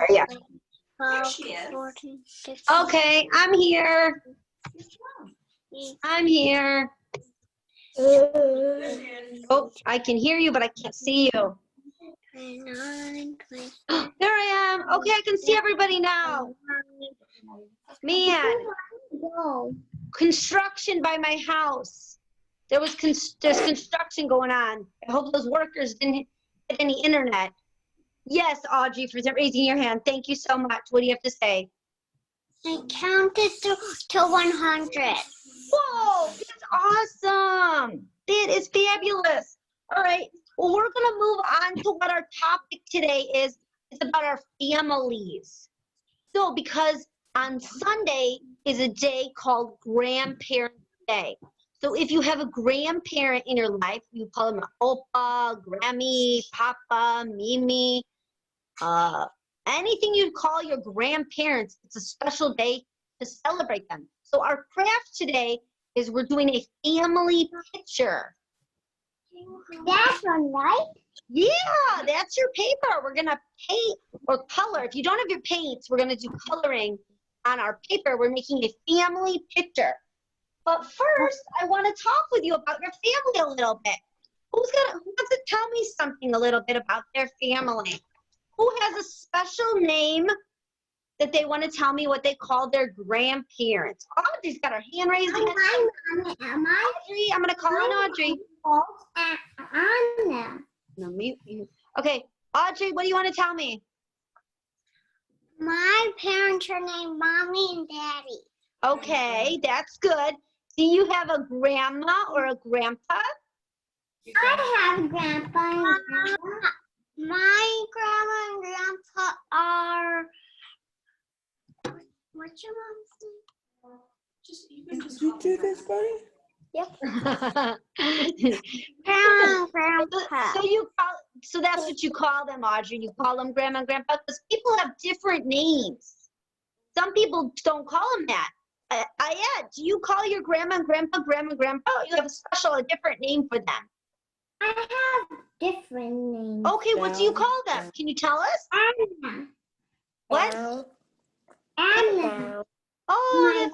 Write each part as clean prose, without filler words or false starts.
Yeah. 12, 14, 15. Okay, I'm here. I'm here. Oh, I can hear you, but I can't see you. 29, 20. There I am. Okay, I can see everybody now. Man, construction by my house. There's construction going on. I hope those workers didn't get any internet. Yes, Audrey, for raising your hand. Thank you so much. What do you have to say? I counted to 100. Whoa, that's awesome. That is fabulous. All right. Well, we're going to move on to what our topic today is. It's about our families. So, because on Sunday is a day called Grandparent Day. So, if you have a grandparent in your life, you call them an Opa, Grammy, Papa, Mimi, anything you'd call your grandparents. It's a special day to celebrate them. So, our craft today is we're doing a family picture. That's one, right? Yeah, that's your paper. We're going to paint or color. If you don't have your paints, we're going to do coloring on our paper. We're making a family picture. But first, I want to talk with you about your family a little bit. Who wants to tell me something a little bit about their family? Who has a special name that they want to tell me what they call their grandparents? Audrey's got her hand raised. Audrey, I'm going to call on Audrey. Anna. No, mute you. Okay, Audrey, what do you want to tell me? My parents are named Mommy and Daddy. Okay, that's good. Do you have a grandma or a grandpa? I have a grandpa and grandma. My grandma and grandpa are. What's your mom's name? Did you do this, buddy? Yep. Grandma and grandpa. So that's what you call them, Audrey. You call them grandma and grandpa because people have different names. Some people don't call them that. Ayat, do you call your grandma and grandpa grandma and grandpa? Or you have a different name for them? I have different names. Okay, what do you call them? Can you tell us? Anna. What? Anna. Oh,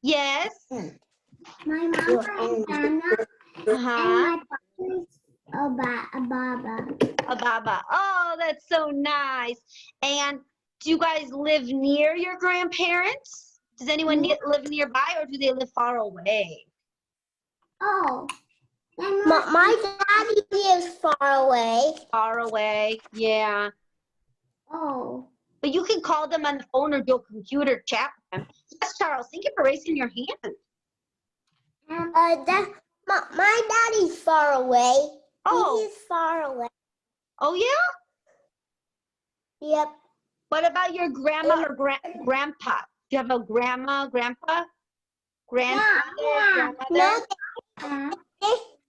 yes. My mom is Anna. Uh-huh. And my papa is Baba. A Baba. Oh, that's so nice. And do you guys live near your grandparents? Does anyone live nearby or do they live far away? Oh. My daddy lives far away. Far away, yeah. Oh. But you can call them on the phone or do a computer chat with them. Yes, Charles, thank you for raising your hand. My daddy's far away. Oh. He's far away. Oh, yeah? Yep. What about your grandma or grandpa? Do you have a grandma, grandpa? Grandfather, grandmother? No,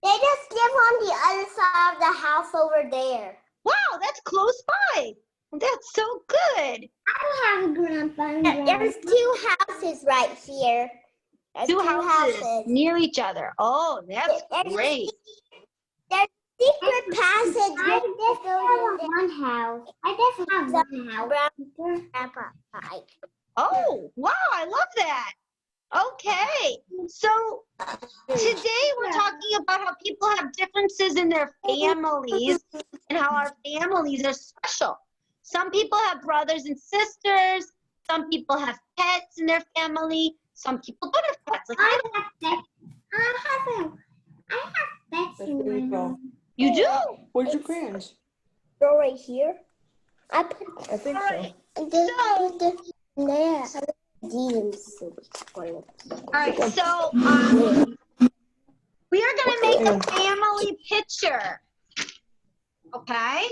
they just live on the other side of the house over there. Wow, that's close by. That's so good. I don't have a grandpa and grandma. There's two houses right here. Two houses near each other. Oh, that's great. There's secret passage. I just have one house. I just have one house. Oh, wow, I love that. Okay, so today we're talking about how people have differences in their families and how our families are special. Some people have brothers and sisters. Some people have pets in their family. Some people don't have pets. Like I have pets. I have pets in my home. You do? Where's your crayons? Go right here. I think so. There. All right, so we are going to make a family picture. Okay?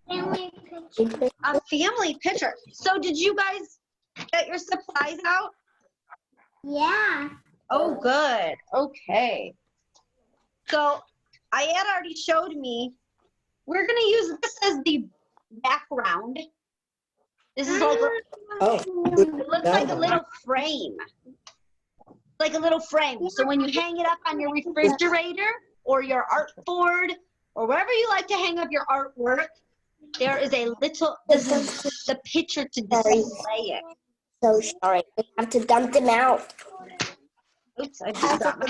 Family picture. A family picture. So did you guys get your supplies out? Yeah. Oh, good. Okay. So Ayat already showed me. We're going to use this as the background. This is like, it looks like a little frame. Like a little frame. So when you hang it up on your refrigerator or your art board or wherever you like to hang up your artwork, There is a little, this is the picture to display it. So sorry. I have to dump them out. Oops, I just dropped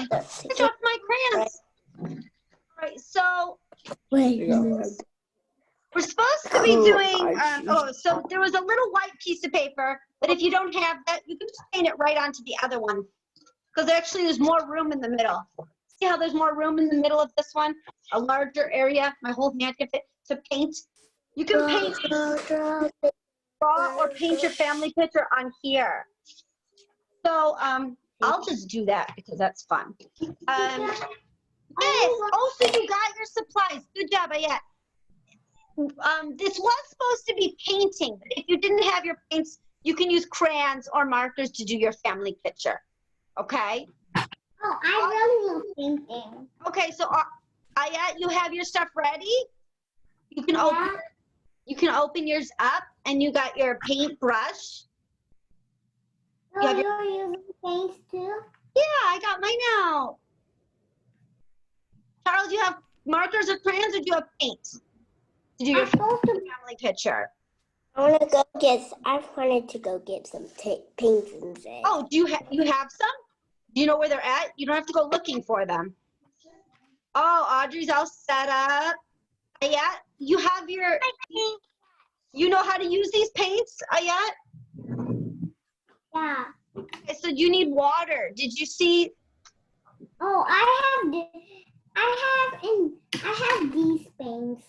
my crayons. All right, so Wait. we're supposed to be doing, so there was a little white piece of paper, but if you don't have that, you can just paint it right onto the other one. Because actually there's more room in the middle. See how there's more room in the middle of this one? A larger area, my whole hand can fit to paint. You can paint, draw or paint your family picture on here. So I'll just do that because that's fun. Yes, oh, so you got your supplies. Good job, Ayette. This was supposed to be painting, but if you didn't have your paints, you can use crayons or markers to do your family picture. Okay? Oh, I really love painting. Okay, so Ayette, you have your stuff ready? You can open yours up, and you got your paintbrush. Oh, you're using paints too? Yeah, I got mine out. Charles, you have markers or crayons, or do you have paint to do your family picture? I wanted to go get some paints instead. Oh, do you have some? Do you know where they're at? You don't have to go looking for them. Oh, Audrey's all set up. Ayette, you have your, you know how to use these paints, Ayette? Yeah. Okay, so you need water. Did you see? Oh, I have these paints.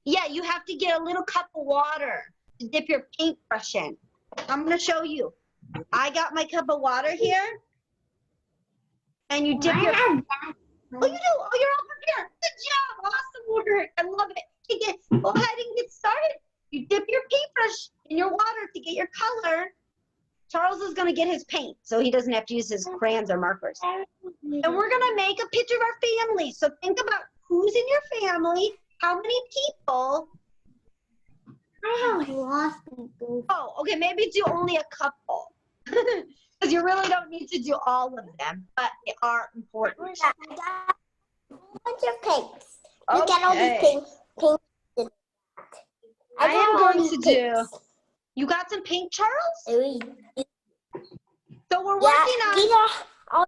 Yeah, you have to get a little cup of water to dip your paintbrush in. I'm going to show you. I got my cup of water here. And you dip your... Oh, you do? Oh, you're over here. Good job. Awesome work. I love it. Go ahead and get started. You dip your paintbrush in your water to get your color. Charles is going to get his paint, so he doesn't have to use his crayons or markers. And we're going to make a picture of our family. So think about who's in your family, how many people. I have lost people. Oh, okay, maybe do only a couple. Because you really don't need to do all of them, but they are important. I got a bunch of paints. You get all these paints. I am going to do. You got some paint, Charles? So we're working on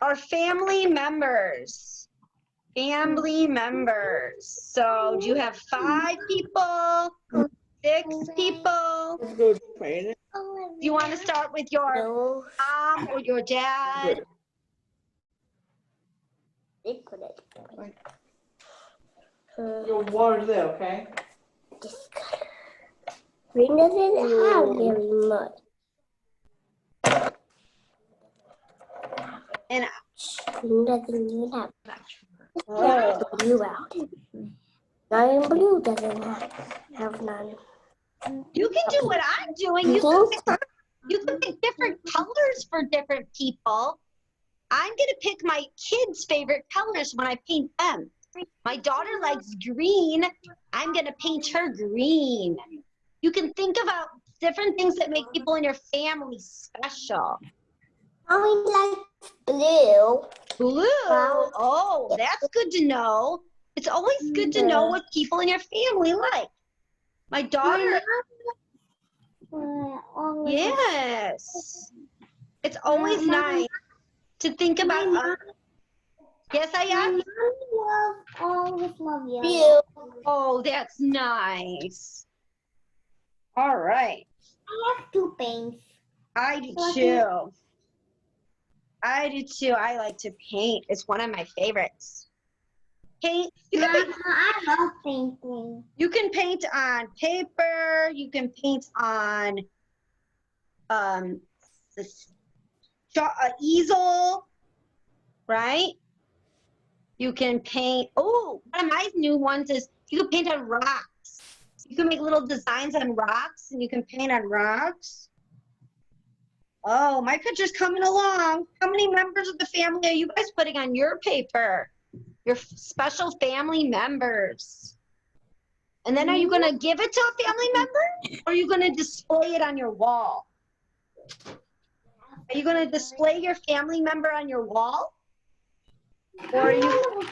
our family members. Family members. So do you have 5 people? 6 people? Do you want to start with your mom or your dad? Your water's there, okay? Green doesn't have very much. And Green doesn't even have blue out. Nine blue doesn't have none. you can do what I'm doing. You can pick different colors for different people. I'm going to pick my kids' favorite colors when I paint them. My daughter likes green. I'm going to paint her green. You can think about different things that make people in your family special. I like blue. Blue? Oh, that's good to know. It's always good to know what people in your family like. My daughter... Yes. It's always nice to think about... Yes, I am? Always love you. Oh, that's nice. All right. I have 2 paints. I do too. I do too. I like to paint. It's one of my favorites. Paint. I love painting. You can paint on paper. You can paint on easel, right? You can paint. Oh, one of my new ones is you can paint on rocks. You can make little designs on rocks, and you can paint on rocks. Oh, my picture's coming along. How many members of the family are you guys putting on your paper? Your special family members. And then are you going to give it to a family member? Or are you going to display it on your wall? Are you going to display your family member on your wall? Or are you...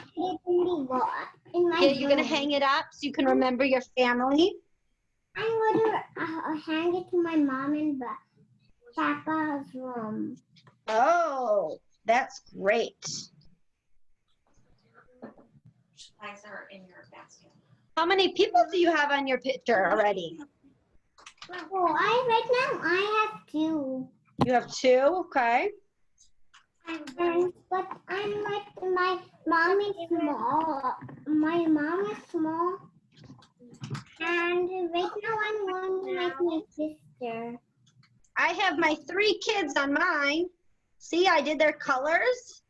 in my Yeah, you're gonna room. hang it up so you can remember your family. I'm gonna hang it to my mom and Papa's room. Oh, that's great. Supplies are in your basket. How many people do you have on your picture already? Oh, right now I have 2. You have 2, okay. But I'm like my mom is small. My mom is small. And right now I'm going like my sister. I have my 3 kids on mine. See, I did their colors.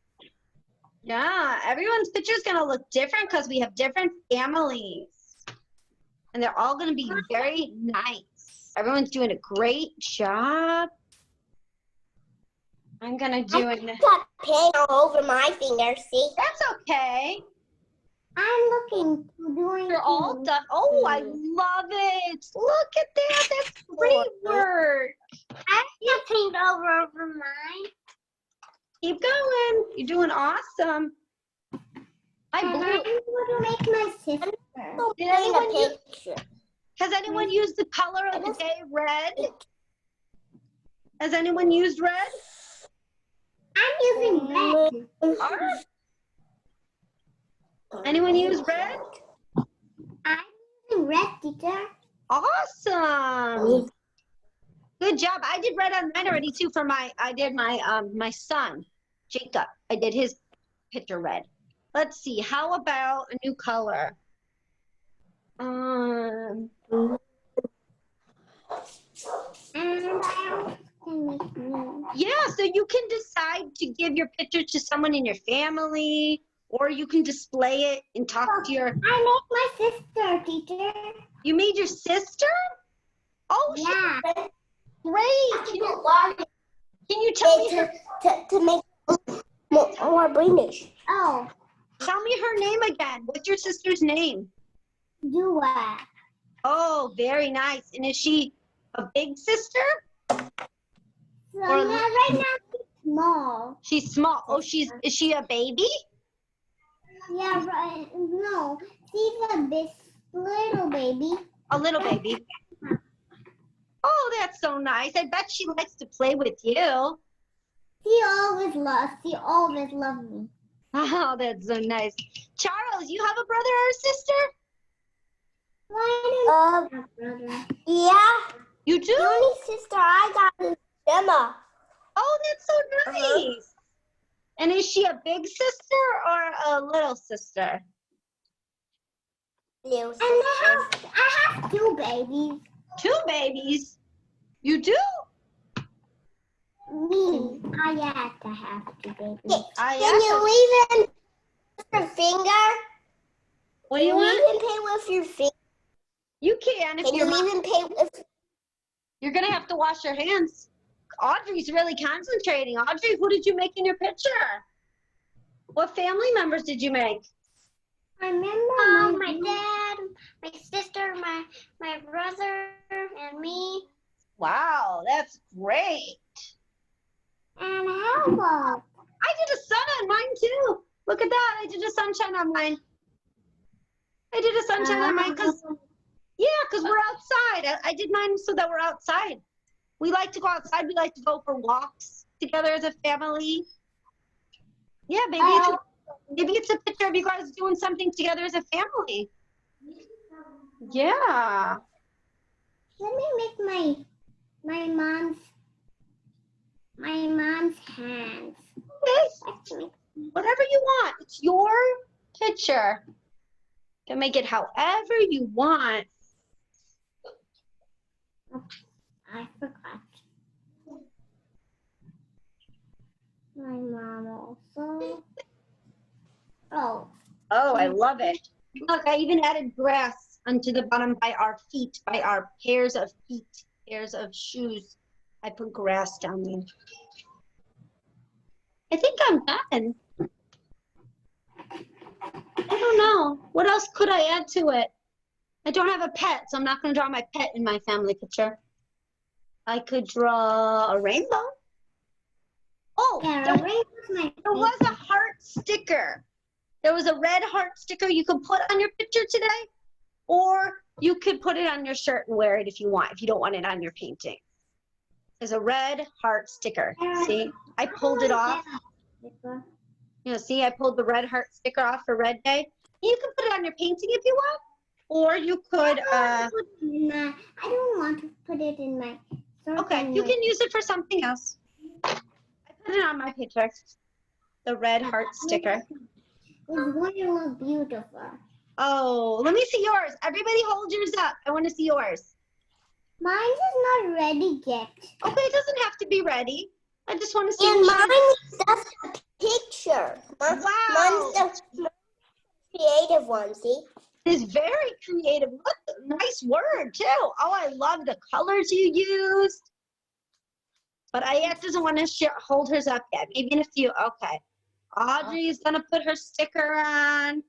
Yeah, everyone's picture is gonna look different because we have different families. And they're all gonna be very nice. Everyone's doing a great job. I'm gonna do it. Got paint all over my finger, see? That's okay. I'm looking doing They're all done. Oh, I love it. Look at that. That's great work. I got paint over mine. Keep going. You're doing awesome. And I'm going to make my sister. Did anyone has anyone used the color of the day, red? Has anyone used red? I'm using red. All right. Anyone use red? I'm using red, teacher. Awesome. Good job. I did red on mine already too for my my son, Jacob. I did his picture red. Let's see. How about a new color? And I can make me. Yeah, so you can decide to give your picture to someone in your family, or you can display it and talk to your. I made my sister, teacher. You made your sister? Oh, Yeah. great. Can you tell me her, to make more greenish? Oh, tell me her name again? What's your sister's name? Dua. Oh, very nice. And is she a big sister? So Or- yeah, right now she's small. She's small. Oh, is she a baby? Yeah, right. No, she's a big little baby. A little baby. Oh, that's so nice. I bet she likes to play with you. She always loves me. Oh, that's so nice. Charles, you have a brother or a sister? Brother. Yeah. You do? The only sister I got is Emma. Oh, that's so nice. And is she a big sister or a little sister? Little sister. And I have 2 babies. 2 babies? You do? Me, I have to have 2 babies. I Can you leave in your finger? What do you Can want? you even paint with your finger? You can if Can you're. you even paint with? You're gonna have to wash your hands. Audrey's really concentrating. Audrey, who did you make in your picture? What family members did you make? I remember my dad, my sister, my brother, and me. Wow, that's great. And Elmo. I did a sun on mine too. Look at that. I did a sunshine on mine. I did a sunshine on mine because we're outside. I did mine so that we're outside. We like to go outside. We like to go for walks together as a family. Yeah, maybe it's a picture of you guys doing something together as a family. Yeah. Let me make my mom's hands. Okay. Whatever you want. It's your picture. You can make it however you want. I forgot. My mom also. Oh. Oh, I love it. Look, I even added grass onto the bottom by our feet, by our pairs of feet, pairs of shoes. I put grass down there. I think I'm done. I don't know. What else could I add to it? I don't have a pet, so I'm not going to draw my pet in my family picture. I could draw a rainbow. Oh, Yeah, there was a heart sticker. There was a red heart sticker you could put on your picture today, or you could put it on your shirt and wear it if you want, if you don't want it on your painting. There's a red heart sticker. See, I pulled it off. You know, see, I pulled the red heart sticker off for Red Day. You can put it on your painting if you want, or you could. I don't want to put it in my. Okay, you can use it for something else. I put it on my picture. The red heart sticker. It's going to look beautiful. Oh, let me see yours. Everybody hold yours up. I want to see yours. Mine is not ready yet. Okay, it doesn't have to be ready. I just want to see. And mine is just a picture. Wow. Mine's the creative one, see? It is very creative. What a nice word, too. Oh, I love the colors you used. But Ayat doesn't want to hold hers up yet. Maybe in a few. Okay. Audrey's going to put her sticker on.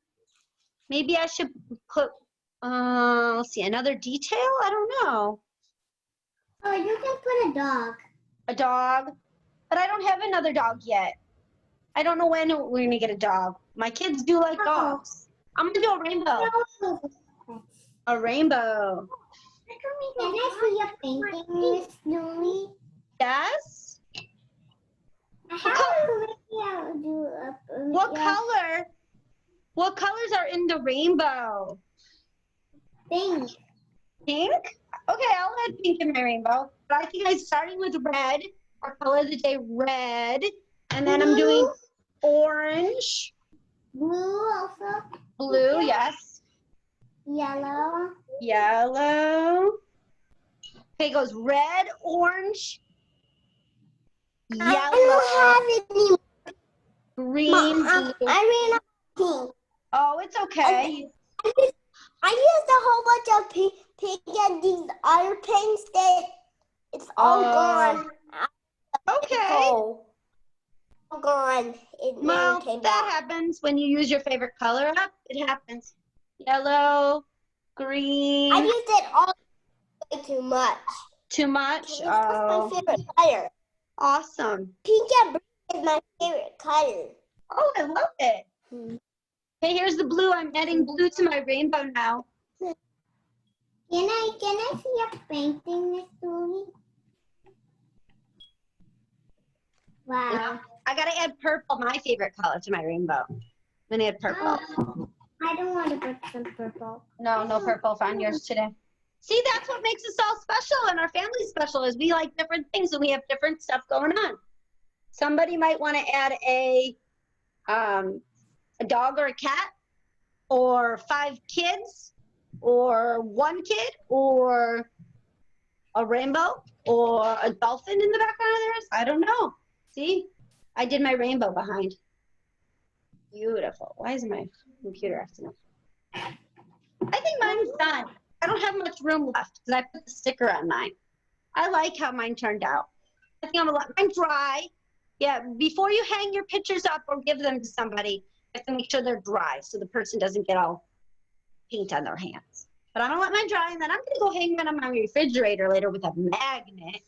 Maybe I should put, let's see, another detail? I don't know. Oh, you can put a dog. A dog? But I don't have another dog yet. I don't know when we're going to get a dog. My kids do like dogs. I'm going to do a rainbow. A rainbow. Can I see your painting, Ms.Julie? Yes? What color? What colors are in the rainbow? Pink. Pink? Okay, I'll add pink in my rainbow. But I think I'm starting with red, or color of the day red. And then I'm doing orange. Blue also. Blue, yes. Yellow. Yellow. Okay, it goes red, orange, yellow, I don't have any. green, Mom, blue. I ran out of pink. Oh, it's okay. I used a whole bunch of pink and these other paints that it's all gone. Okay. All gone. It Well, never came that back. happens when you use your favorite color up. It happens. Yellow, green. I used it all way too much. Too much? It's Oh, my favorite color. awesome. Pink and blue is my favorite color. Oh, I love it. Okay, here's the blue. I'm adding blue to my rainbow now. Can I see your painting, Miss Julie? Wow. I gotta add purple, my favorite color, to my rainbow. I'm gonna add purple. Oh, I don't want to put some purple. No, no purple on yours today. See, that's what makes us all special and our family special is we like different things and we have different stuff going on. Somebody might want to add a dog or a cat, or 5 kids, or 1 kid, or a rainbow, or a dolphin in the background of theirs. I don't know. See, I did my rainbow behind. Beautiful. Why is my computer acting up? I think mine's done. I don't have much room left because I put the sticker on mine. I like how mine turned out. I think I'm gonna let mine dry. Yeah, before you hang your pictures up or give them to somebody, you have to make sure they're dry so the person doesn't get all paint on their hands. But I'm gonna let mine dry and then I'm gonna go hang them on my refrigerator later with a magnet